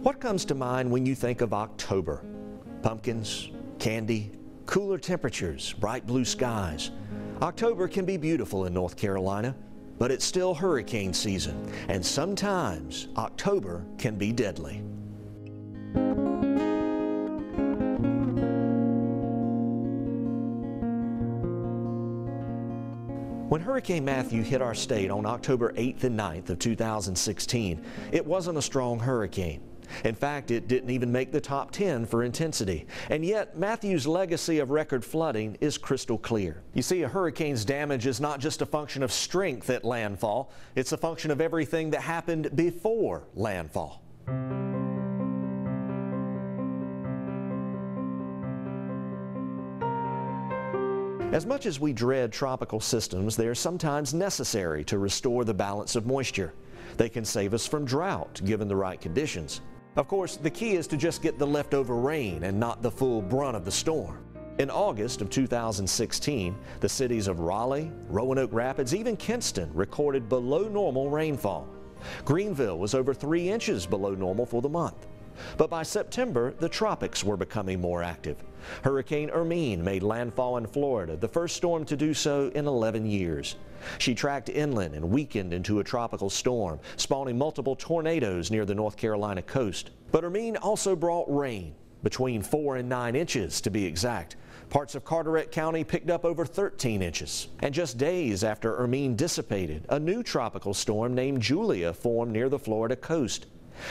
What comes to mind when you think of October? Pumpkins, candy, cooler temperatures, bright blue skies. October can be beautiful in North Carolina, but it's still hurricane season, and sometimes October can be deadly. When Hurricane Matthew hit our state on October 8th and 9th of 2016, it wasn't a strong hurricane. In fact, it didn't even make the top 10 for intensity. And yet, Matthew's legacy of record flooding is crystal clear. You see, a hurricane's damage is not just a function of strength at landfall, it's a function of everything that happened before landfall. As much as we dread tropical systems, they are sometimes necessary to restore the balance of moisture. They can save us from drought, given the right conditions. Of course, the key is to just get the leftover rain and not the full brunt of the storm. In August of 2016, the cities of Raleigh, Roanoke Rapids, even Kinston recorded below normal rainfall. Greenville was over 3 inches below normal for the month. But by September, the tropics were becoming more active. Hurricane Hermine made landfall in Florida, the first storm to do so in 11 years. She tracked inland and weakened into a tropical storm, spawning multiple tornadoes near the North Carolina coast. But Hermine also brought rain, between 4 and 9 inches to be exact. Parts of Carteret County picked up over 13 inches. And just days after Hermine dissipated, a new tropical storm named Julia formed near the Florida coast.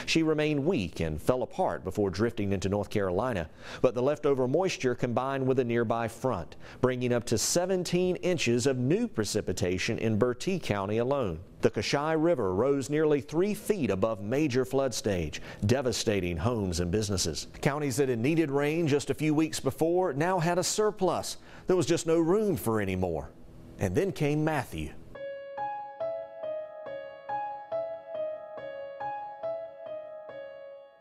She remained weak and fell apart before drifting into North Carolina, but the leftover moisture combined with a nearby front, bringing up to 17 inches of new precipitation in Bertie County alone. The Kashai River rose nearly 3 feet above major flood stage, devastating homes and businesses. Counties that had needed rain just a few weeks before now had a surplus. There was just no room for any more. And then came Matthew.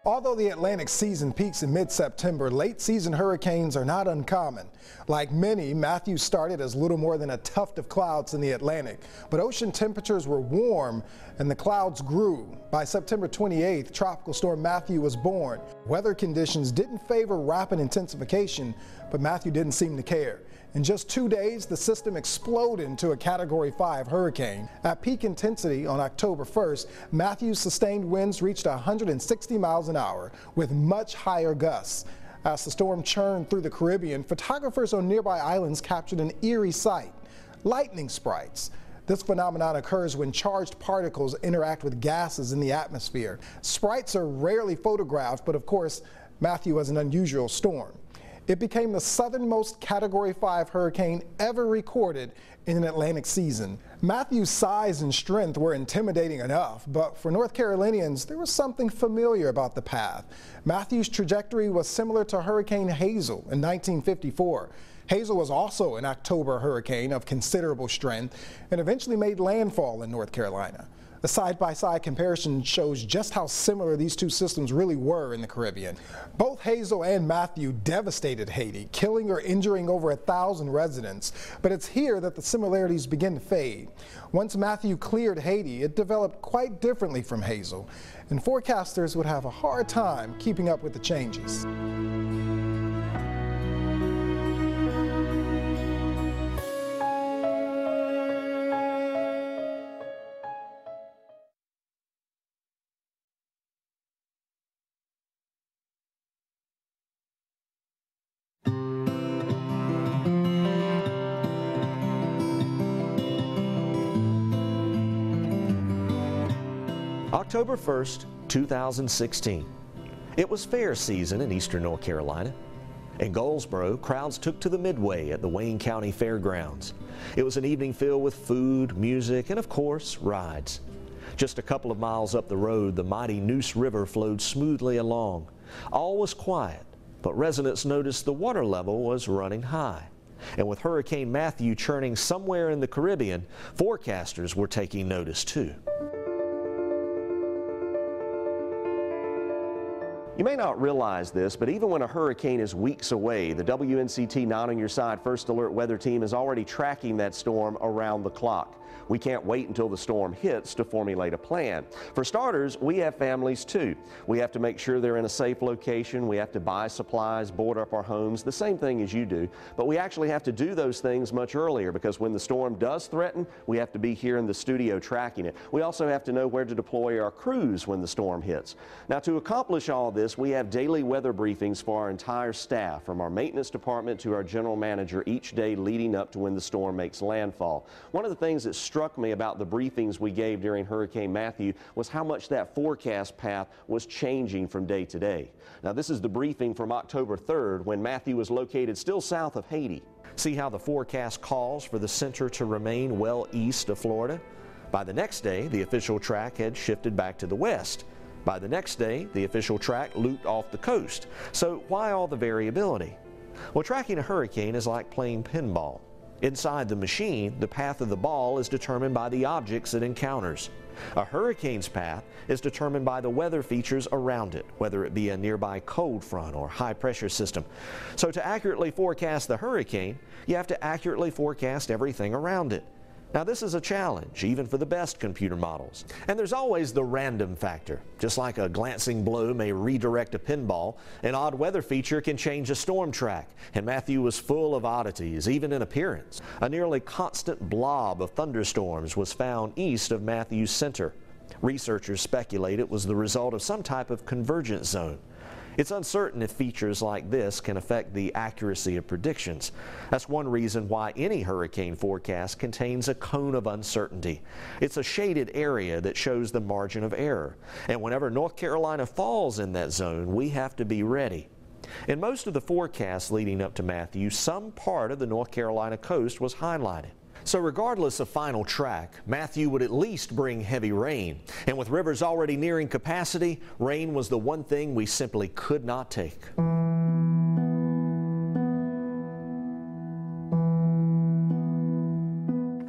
Although the Atlantic season peaks in mid-September, late-season hurricanes are not uncommon. Like many, Matthew started as little more than a tuft of clouds in the Atlantic, but ocean temperatures were warm and the clouds grew. By September 28th, Tropical Storm Matthew was born. Weather conditions didn't favor rapid intensification, but Matthew didn't seem to care. In just 2 days, the system exploded into a Category 5 hurricane. At peak intensity on October 1st, Matthew's sustained winds reached 160 miles an hour, with much higher gusts. As the storm churned through the Caribbean, photographers on nearby islands captured an eerie sight: lightning sprites. This phenomenon occurs when charged particles interact with gases in the atmosphere. Sprites are rarely photographed, but of course, Matthew was an unusual storm. It became the southernmost Category 5 hurricane ever recorded in an Atlantic season. Matthew's size and strength were intimidating enough, but for North Carolinians, there was something familiar about the path. Matthew's trajectory was similar to Hurricane Hazel in 1954. Hazel was also an October hurricane of considerable strength and eventually made landfall in North Carolina. The side-by-side comparison shows just how similar these two systems really were in the Caribbean. Both Hazel and Matthew devastated Haiti, killing or injuring over 1,000 residents. But it's here that the similarities begin to fade. Once Matthew cleared Haiti, it developed quite differently from Hazel, and forecasters would have a hard time keeping up with the changes. October 1st, 2016. It was fair season in eastern North Carolina. In Goldsboro, crowds took to the Midway at the Wayne County Fairgrounds. It was an evening filled with food, music, and of course, rides. Just a couple of miles up the road, the mighty Neuse River flowed smoothly along. All was quiet, but residents noticed the water level was running high. And with Hurricane Matthew churning somewhere in the Caribbean, forecasters were taking notice too. You may not realize this, but even when a hurricane is weeks away, the WNCT 9 on Your Side First Alert weather team is already tracking that storm around the clock. We can't wait until the storm hits to formulate a plan. For starters, we have families too. We have to make sure they're in a safe location. We have to buy supplies, board up our homes, the same thing as you do. But we actually have to do those things much earlier because when the storm does threaten, we have to be here in the studio tracking it. We also have to know where to deploy our crews when the storm hits. Now, to accomplish all this, we have daily weather briefings for our entire staff, from our maintenance department to our general manager, each day leading up to when the storm makes landfall. One of the things that struck me about the briefings we gave during Hurricane Matthew was how much that forecast path was changing from day to day. Now, this is the briefing from October 3rd when Matthew was located still south of Haiti. See how the forecast calls for the center to remain well east of Florida? By the next day, the official track had shifted back to the west. By the next day, the official track looped off the coast. So why all the variability? Well, tracking a hurricane is like playing pinball. Inside the machine, the path of the ball is determined by the objects it encounters. A hurricane's path is determined by the weather features around it, whether it be a nearby cold front or high pressure system. So to accurately forecast the hurricane, you have to accurately forecast everything around it. Now, this is a challenge, even for the best computer models. And there's always the random factor. Just like a glancing blow may redirect a pinball, an odd weather feature can change a storm track. And Matthew was full of oddities, even in appearance. A nearly constant blob of thunderstorms was found east of Matthew's center. Researchers speculate it was the result of some type of convergence zone. It's uncertain if features like this can affect the accuracy of predictions. That's one reason why any hurricane forecast contains a cone of uncertainty. It's a shaded area that shows the margin of error. And whenever North Carolina falls in that zone, we have to be ready. In most of the forecasts leading up to Matthew, some part of the North Carolina coast was highlighted. So regardless of final track, Matthew would at least bring heavy rain. And with rivers already nearing capacity, rain was the one thing we simply could not take.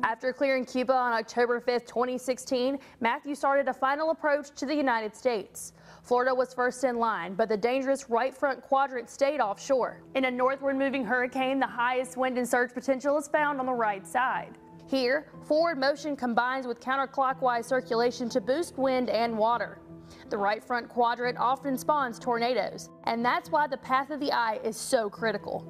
After clearing Cuba on October 5, 2016, Matthew started a final approach to the United States. Florida was first in line, but the dangerous right front quadrant stayed offshore. In a northward moving hurricane, the highest wind and surge potential is found on the right side. Here, forward motion combines with counterclockwise circulation to boost wind and water. The right front quadrant often spawns tornadoes, and that's why the path of the eye is so critical.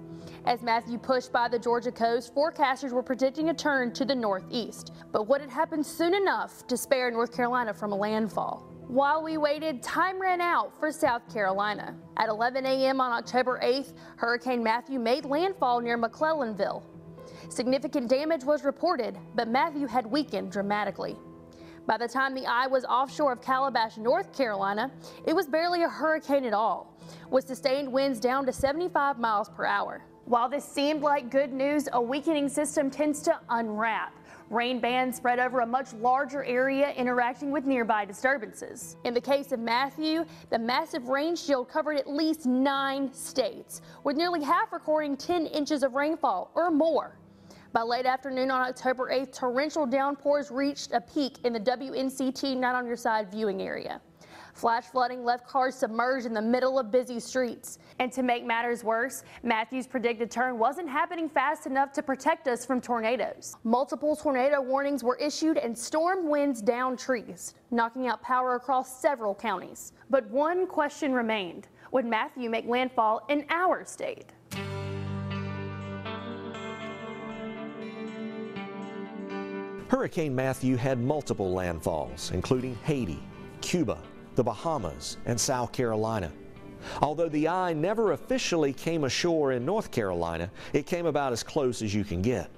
As Matthew pushed by the Georgia coast, forecasters were predicting a turn to the northeast. But would it happen soon enough to spare North Carolina from a landfall? While we waited, time ran out for South Carolina. At 11 a.m. on October 8th, Hurricane Matthew made landfall near McClellanville. Significant damage was reported, but Matthew had weakened dramatically. By the time the eye was offshore of Calabash, North Carolina, it was barely a hurricane at all, with sustained winds down to 75 miles per hour. While this seemed like good news, a weakening system tends to unwrap. Rain bands spread over a much larger area, interacting with nearby disturbances. In the case of Matthew, the massive rain shield covered at least 9 states, with nearly half recording 10 inches of rainfall or more. By late afternoon on October 8th, torrential downpours reached a peak in the WNCT 9 on Your Side viewing area. Flash flooding left cars submerged in the middle of busy streets. And to make matters worse, Matthew's predicted turn wasn't happening fast enough to protect us from tornadoes. Multiple tornado warnings were issued and storm winds downed trees, knocking out power across several counties. But one question remained: would Matthew make landfall in our state? Hurricane Matthew had multiple landfalls, including Haiti, Cuba, the Bahamas, and South Carolina. Although the eye never officially came ashore in North Carolina, it came about as close as you can get.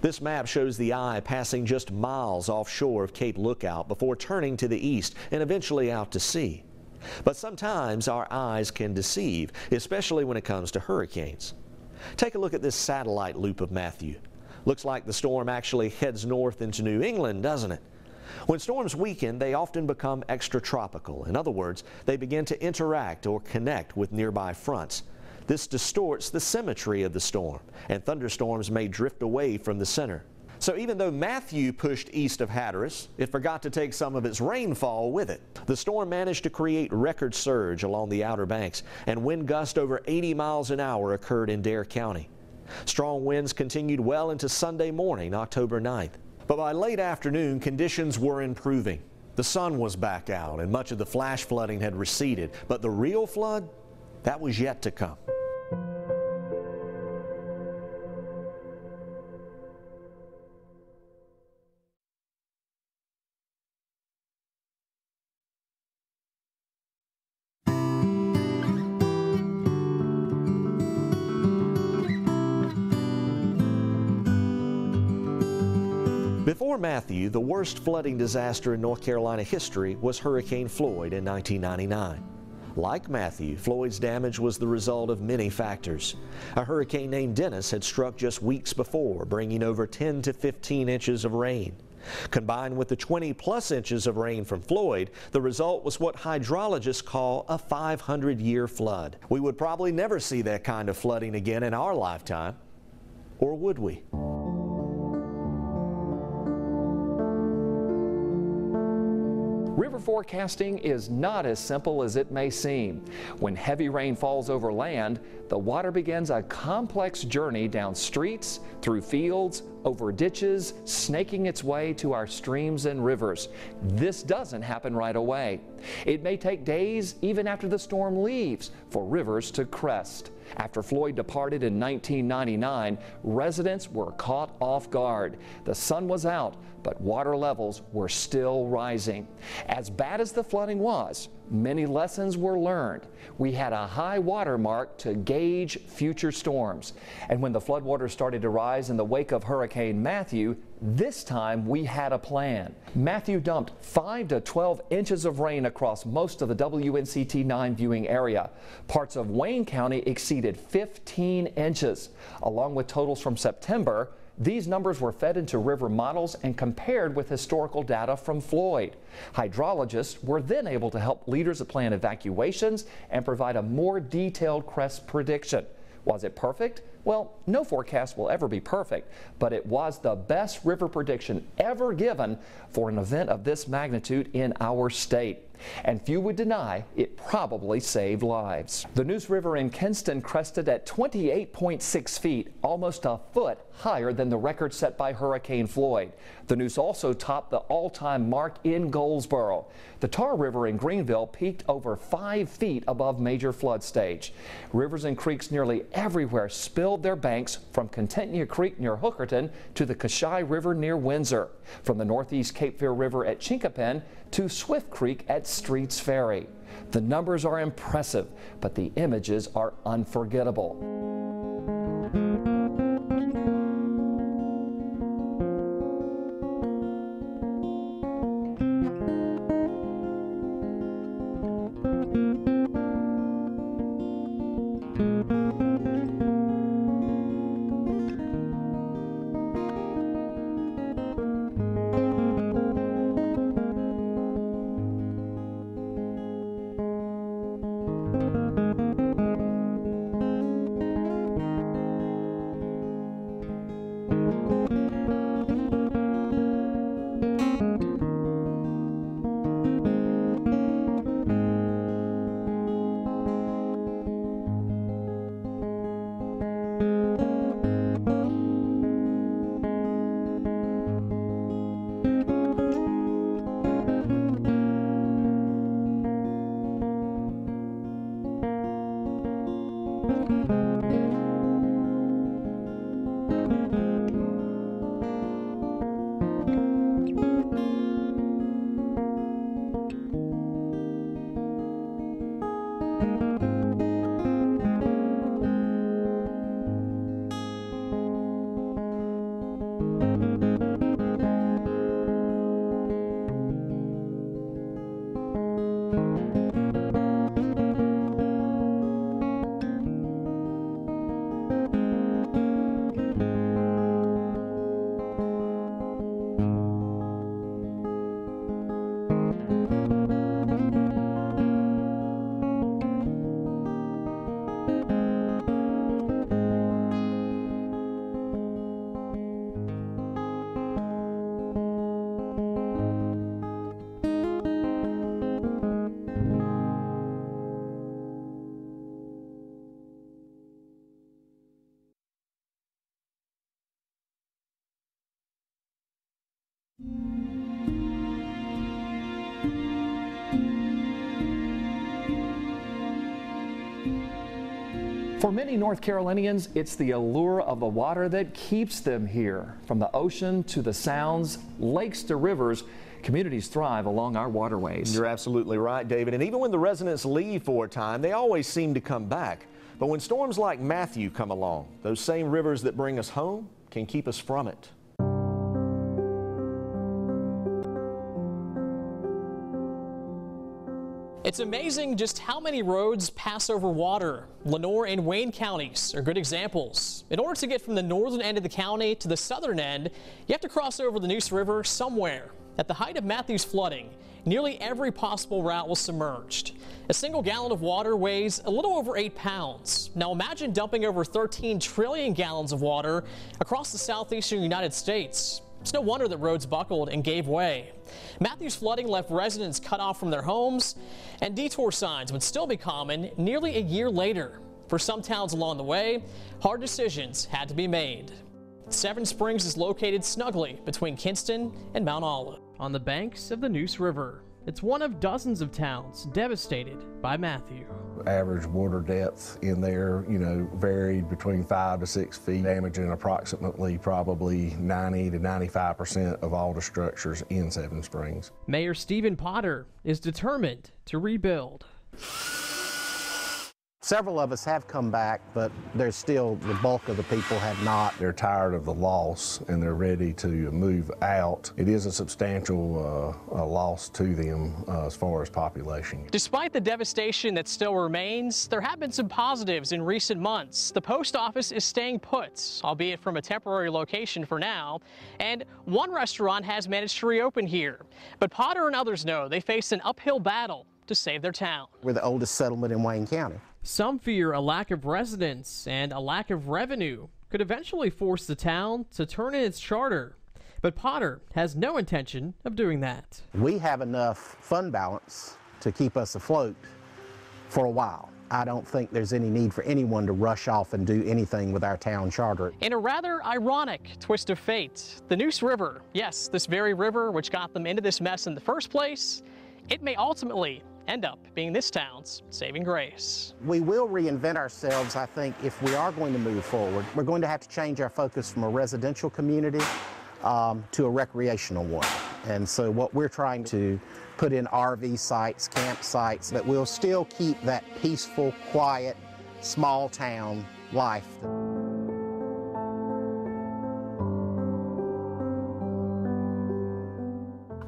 This map shows the eye passing just miles offshore of Cape Lookout before turning to the east and eventually out to sea. But sometimes our eyes can deceive, especially when it comes to hurricanes. Take a look at this satellite loop of Matthew. Looks like the storm actually heads north into New England, doesn't it? When storms weaken, they often become extratropical. In other words, they begin to interact or connect with nearby fronts. This distorts the symmetry of the storm, and thunderstorms may drift away from the center. So even though Matthew pushed east of Hatteras, it forgot to take some of its rainfall with it. The storm managed to create record surge along the Outer Banks, and wind gusts over 80 miles an hour occurred in Dare County. Strong winds continued well into Sunday morning, October 9th. But by late afternoon, conditions were improving. The sun was back out and much of the flash flooding had receded, but the real flood, that was yet to come. Before Matthew, the worst flooding disaster in North Carolina history was Hurricane Floyd in 1999. Like Matthew, Floyd's damage was the result of many factors. A hurricane named Dennis had struck just weeks before, bringing over 10 to 15 inches of rain. Combined with the 20-plus inches of rain from Floyd, the result was what hydrologists call a 500-year flood. We would probably never see that kind of flooding again in our lifetime, or would we? River forecasting is not as simple as it may seem. When heavy rain falls over land, the water begins a complex journey down streets, through fields, over ditches, snaking its way to our streams and rivers. This doesn't happen right away. It may take days, even after the storm leaves, for rivers to crest. After Floyd departed in 1999, residents were caught off guard. The sun was out, but water levels were still rising. As bad as the flooding was, many lessons were learned. We had a high water mark to gauge future storms. And when the floodwaters started to rise in the wake of Hurricane Matthew, this time we had a plan. Matthew dumped 5 to 12 inches of rain across most of the WNCT-9 viewing area. Parts of Wayne County exceeded 15 inches. Along with totals from September, these numbers were fed into river models and compared with historical data from Floyd. Hydrologists were then able to help leaders plan evacuations and provide a more detailed crest prediction. Was it perfect? Well, no forecast will ever be perfect, but it was the best river prediction ever given for an event of this magnitude in our state. And few would deny it probably saved lives. The Neuse River in Kinston crested at 28.6 feet, almost a foot higher than the record set by Hurricane Floyd. The Neuse also topped the all-time mark in Goldsboro. The Tar River in Greenville peaked over 5 feet above major flood stage. Rivers and creeks nearly everywhere spilled their banks from Contentnia Creek near Hookerton to the Kashai River near Windsor, from the Northeast Cape Fear River at Chinquapin to Swift Creek at Streets Ferry. The numbers are impressive, but the images are unforgettable. For many North Carolinians, it's the allure of the water that keeps them here. From the ocean to the sounds, lakes to rivers, communities thrive along our waterways. You're absolutely right, David. And even when the residents leave for a time, they always seem to come back. But when storms like Matthew come along, those same rivers that bring us home can keep us from it. It's amazing just how many roads pass over water. Lenoir and Wayne counties are good examples. In order to get from the northern end of the county to the southern end, you have to cross over the Neuse River somewhere. At the height of Matthew's flooding, nearly every possible route was submerged. A single gallon of water weighs a little over 8 pounds. Now imagine dumping over 13 trillion gallons of water across the southeastern United States. It's no wonder that roads buckled and gave way. Matthew's flooding left residents cut off from their homes, and detour signs would still be common nearly a year later. For some towns along the way, hard decisions had to be made. Seven Springs is located snugly between Kinston and Mount Olive, on the banks of the Neuse River. It's one of dozens of towns devastated by Matthew. Average water depth in there, varied between 5 to 6 feet, damaging approximately probably 90 to 95% of all the structures in Seven Springs. Mayor Stephen Potter is determined to rebuild. Several of us have come back, but there's still the bulk of the people have not. They're tired of the loss and they're ready to move out. It is a substantial loss to them as far as population. Despite the devastation that still remains, there have been some positives in recent months. The post office is staying put, albeit from a temporary location for now, and one restaurant has managed to reopen here. But Potter and others know they face an uphill battle to save their town. We're the oldest settlement in Wayne County. Some fear a lack of residents and a lack of revenue could eventually force the town to turn in its charter. But Potter has no intention of doing that. We have enough fund balance to keep us afloat for a while. I don't think there's any need for anyone to rush off and do anything with our town charter. In a rather ironic twist of fate, the Neuse River, yes, this very river which got them into this mess in the first place, it may ultimately end up being this town's saving grace. We will reinvent ourselves, I think, if we are going to move forward. We're going to have to change our focus from a residential community to a recreational one. And so what we're trying to put in RV sites, campsites, that will still keep that peaceful, quiet, small town life.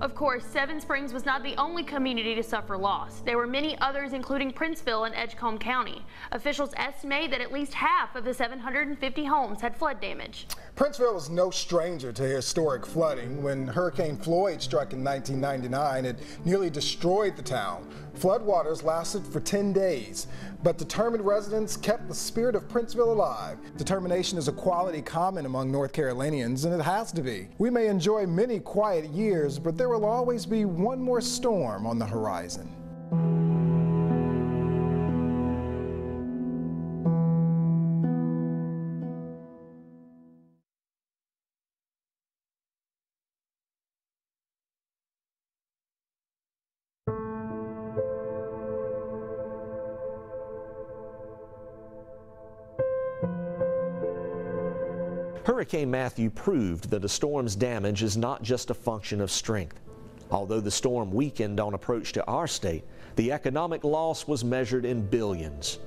Of course, Seven Springs was not the only community to suffer loss. There were many others, including Princeville and Edgecombe County. Officials estimate that at least half of the 750 homes had flood damage. Princeville was no stranger to historic flooding. When Hurricane Floyd struck in 1999, it nearly destroyed the town. Floodwaters lasted for 10 days, but determined residents kept the spirit of Princeville alive. Determination is a quality common among North Carolinians, and it has to be. We may enjoy many quiet years, but there will always be one more storm on the horizon. Hurricane Matthew proved that a storm's damage is not just a function of strength. Although the storm weakened on approach to our state, the economic loss was measured in billions.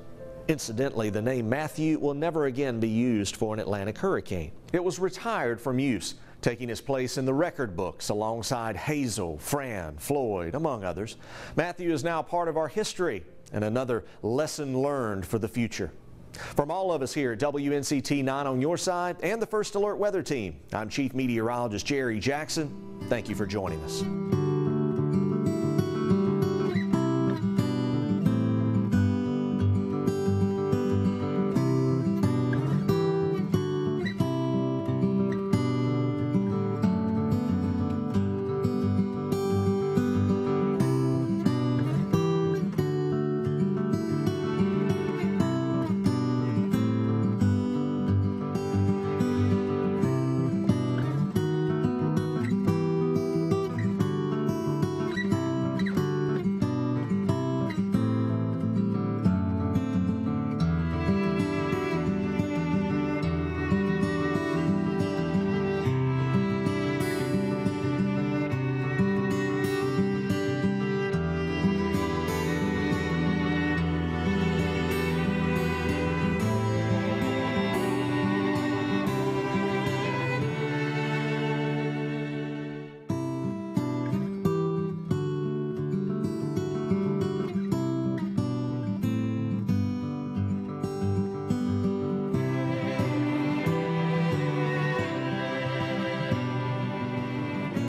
Incidentally, the name Matthew will never again be used for an Atlantic hurricane. It was retired from use, taking its place in the record books alongside Hazel, Fran, Floyd, among others. Matthew is now part of our history and another lesson learned for the future. From all of us here at WNCT 9 on your side and the First Alert Weather Team, I'm Chief Meteorologist Jerry Jackson. Thank you for joining us.